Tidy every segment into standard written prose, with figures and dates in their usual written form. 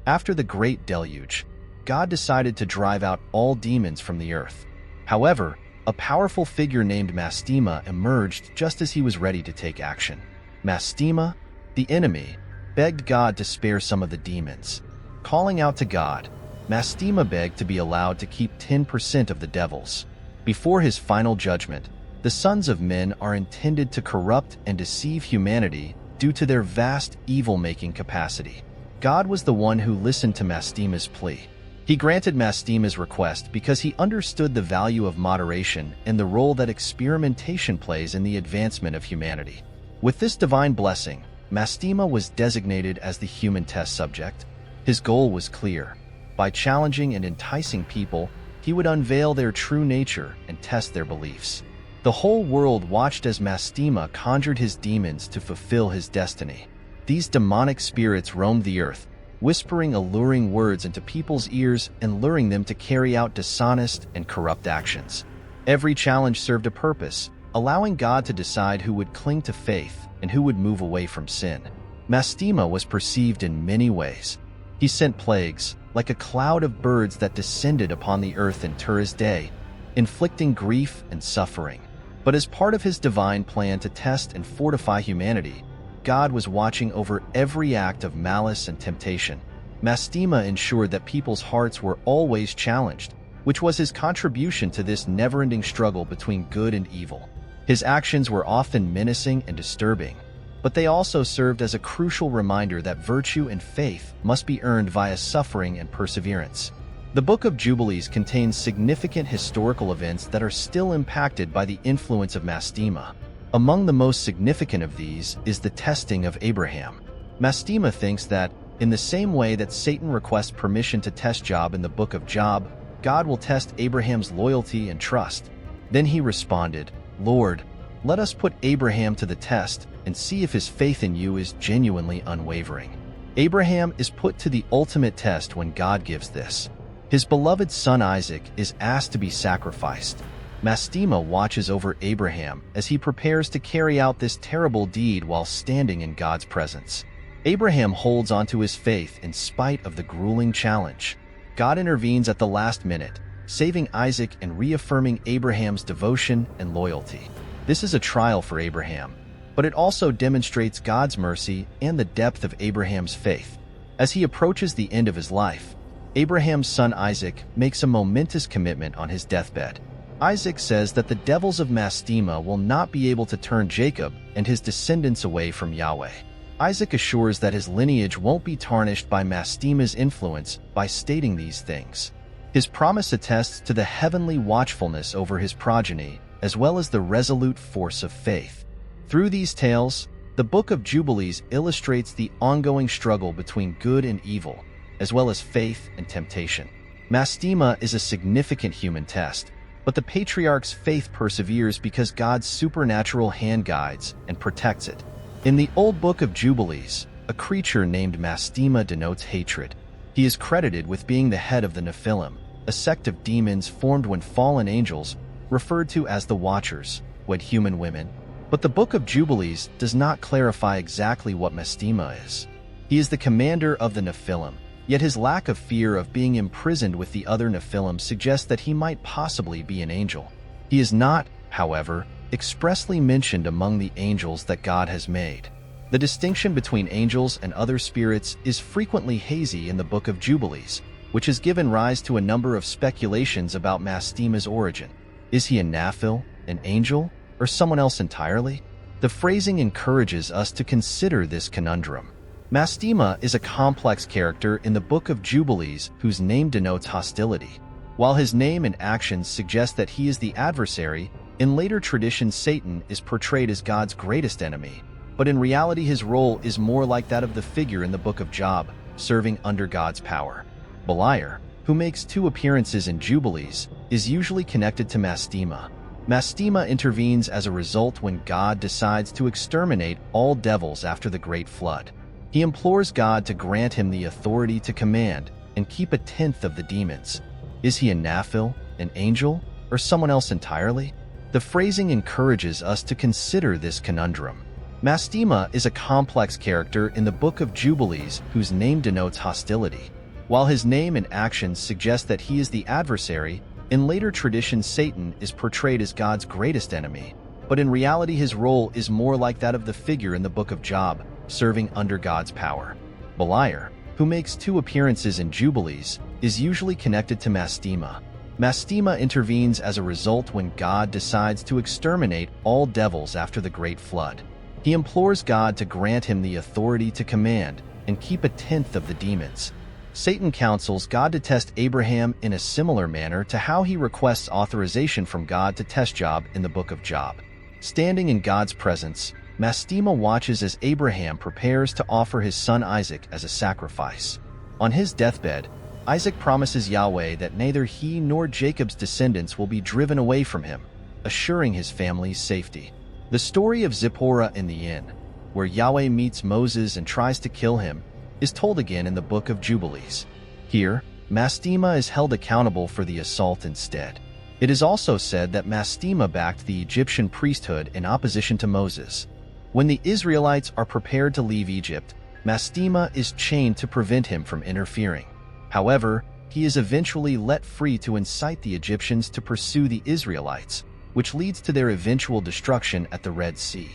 After the Great Deluge, God decided to drive out all demons from the earth. However, a powerful figure named Mastema emerged just as he was ready to take action. Mastema, the enemy, begged God to spare some of the demons. Calling out to God, Mastema begged to be allowed to keep 10% of the devils. Before his final judgment, the sons of men are intended to corrupt and deceive humanity due to their vast evil-making capacity. God was the one who listened to Mastema's plea. He granted Mastema's request because he understood the value of moderation and the role that experimentation plays in the advancement of humanity. With this divine blessing, Mastema was designated as the human test subject. His goal was clear. By challenging and enticing people, he would unveil their true nature and test their beliefs. The whole world watched as Mastema conjured his demons to fulfill his destiny. These demonic spirits roamed the earth, whispering alluring words into people's ears and luring them to carry out dishonest and corrupt actions. Every challenge served a purpose, allowing God to decide who would cling to faith and who would move away from sin. Mastema was perceived in many ways. He sent plagues, like a cloud of birds that descended upon the earth in Tur's day, inflicting grief and suffering. But as part of his divine plan to test and fortify humanity, God was watching over every act of malice and temptation. Mastema ensured that people's hearts were always challenged, which was his contribution to this never-ending struggle between good and evil. His actions were often menacing and disturbing, but they also served as a crucial reminder that virtue and faith must be earned via suffering and perseverance. The Book of Jubilees contains significant historical events that are still impacted by the influence of Mastema. Among the most significant of these is the testing of Abraham. Mastema thinks that, in the same way that Satan requests permission to test Job in the Book of Job, God will test Abraham's loyalty and trust. Then he responded, "Lord, let us put Abraham to the test and see if his faith in you is genuinely unwavering." Abraham is put to the ultimate test when God gives this. His beloved son Isaac is asked to be sacrificed. Mastema watches over Abraham as he prepares to carry out this terrible deed while standing in God's presence. Abraham holds onto his faith in spite of the grueling challenge. God intervenes at the last minute, saving Isaac and reaffirming Abraham's devotion and loyalty. This is a trial for Abraham, but it also demonstrates God's mercy and the depth of Abraham's faith. As he approaches the end of his life, Abraham's son Isaac makes a momentous commitment on his deathbed. Isaac says that the devils of Mastema will not be able to turn Jacob and his descendants away from Yahweh. Isaac assures that his lineage won't be tarnished by Mastema's influence by stating these things. His promise attests to the heavenly watchfulness over his progeny, as well as the resolute force of faith. Through these tales, the Book of Jubilees illustrates the ongoing struggle between good and evil, as well as faith and temptation. Mastema is a significant human test, but the patriarch's faith perseveres because God's supernatural hand guides and protects it. In the Old Book of Jubilees, a creature named Mastema denotes hatred. He is credited with being the head of the Nephilim, a sect of demons formed when fallen angels, referred to as the Watchers, wed human women. But the Book of Jubilees does not clarify exactly what Mastema is. He is the commander of the Nephilim, yet his lack of fear of being imprisoned with the other Nephilim suggests that he might possibly be an angel. He is not, however, expressly mentioned among the angels that God has made. The distinction between angels and other spirits is frequently hazy in the Book of Jubilees, which has given rise to a number of speculations about Mastema's origin. Is he a Nephil, an angel, or someone else entirely? The phrasing encourages us to consider this conundrum. Mastema is a complex character in the Book of Jubilees whose name denotes hostility. While his name and actions suggest that he is the adversary, in later traditions Satan is portrayed as God's greatest enemy, but in reality his role is more like that of the figure in the Book of Job, serving under God's power. Beliar, who makes 2 appearances in Jubilees, is usually connected to Mastema. Mastema intervenes as a result when God decides to exterminate all devils after the Great Flood. He implores God to grant him the authority to command and keep 1/10 of the demons. Is he a Nephil, an angel, or someone else entirely? The phrasing encourages us to consider this conundrum. Mastema is a complex character in the Book of Jubilees whose name denotes hostility. While his name and actions suggest that he is the adversary, in later traditions Satan is portrayed as God's greatest enemy, but in reality his role is more like that of the figure in the Book of Job, serving under God's power. Beliar, who makes 2 appearances in Jubilees, is usually connected to Mastema. Mastema intervenes as a result when God decides to exterminate all devils after the Great Flood. He implores God to grant him the authority to command and keep 1/10 of the demons. Satan counsels God to test Abraham in a similar manner to how he requests authorization from God to test Job in the Book of Job. Standing in God's presence, Mastema watches as Abraham prepares to offer his son Isaac as a sacrifice. On his deathbed, Isaac promises Yahweh that neither he nor Jacob's descendants will be driven away from him, assuring his family's safety. The story of Zipporah in the inn, where Yahweh meets Moses and tries to kill him, is told again in the Book of Jubilees. Here, Mastema is held accountable for the assault instead. It is also said that Mastema backed the Egyptian priesthood in opposition to Moses. When the Israelites are prepared to leave Egypt, Mastema is chained to prevent him from interfering. However, he is eventually let free to incite the Egyptians to pursue the Israelites, which leads to their eventual destruction at the Red Sea.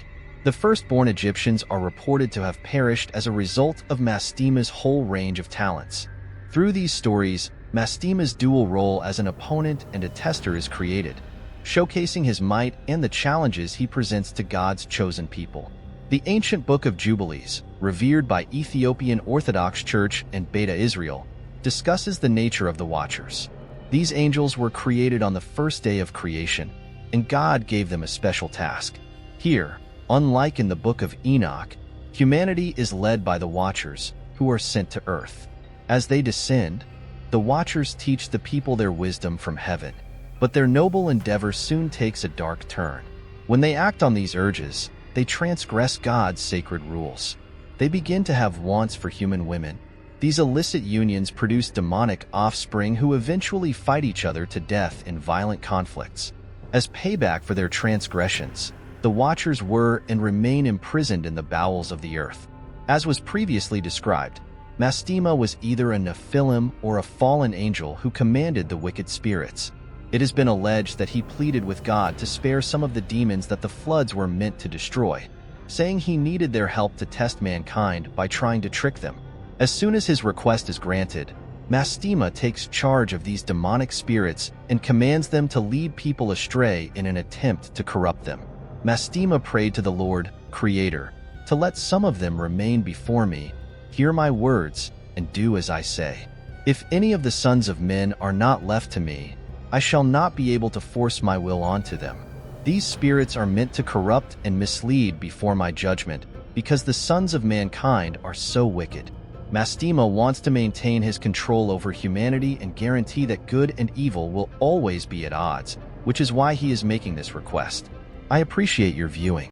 The firstborn Egyptians are reported to have perished as a result of Mastema's whole range of talents. Through these stories, Mastema's dual role as an opponent and a tester is created, showcasing his might and the challenges he presents to God's chosen people. The ancient Book of Jubilees, revered by Ethiopian Orthodox Church and Beta Israel, discusses the nature of the Watchers. These angels were created on the first day of creation, and God gave them a special task. Here, unlike in the Book of Enoch, humanity is led by the Watchers, who are sent to earth. As they descend, the Watchers teach the people their wisdom from heaven, but their noble endeavor soon takes a dark turn. When they act on these urges, they transgress God's sacred rules. They begin to have wants for human women. These illicit unions produce demonic offspring who eventually fight each other to death in violent conflicts. As payback for their transgressions, the Watchers were and remain imprisoned in the bowels of the earth. As was previously described, Mastema was either a Nephilim or a fallen angel who commanded the wicked spirits. It has been alleged that he pleaded with God to spare some of the demons that the floods were meant to destroy, saying he needed their help to test mankind by trying to trick them. As soon as his request is granted, Mastema takes charge of these demonic spirits and commands them to lead people astray in an attempt to corrupt them. Mastema prayed to the Lord, Creator, to let some of them remain before me. Hear my words and do as I say. If any of the sons of men are not left to me, I shall not be able to force my will onto them. These spirits are meant to corrupt and mislead before my judgment, because the sons of mankind are so wicked. Mastema wants to maintain his control over humanity and guarantee that good and evil will always be at odds, which is why he is making this request. I appreciate your viewing.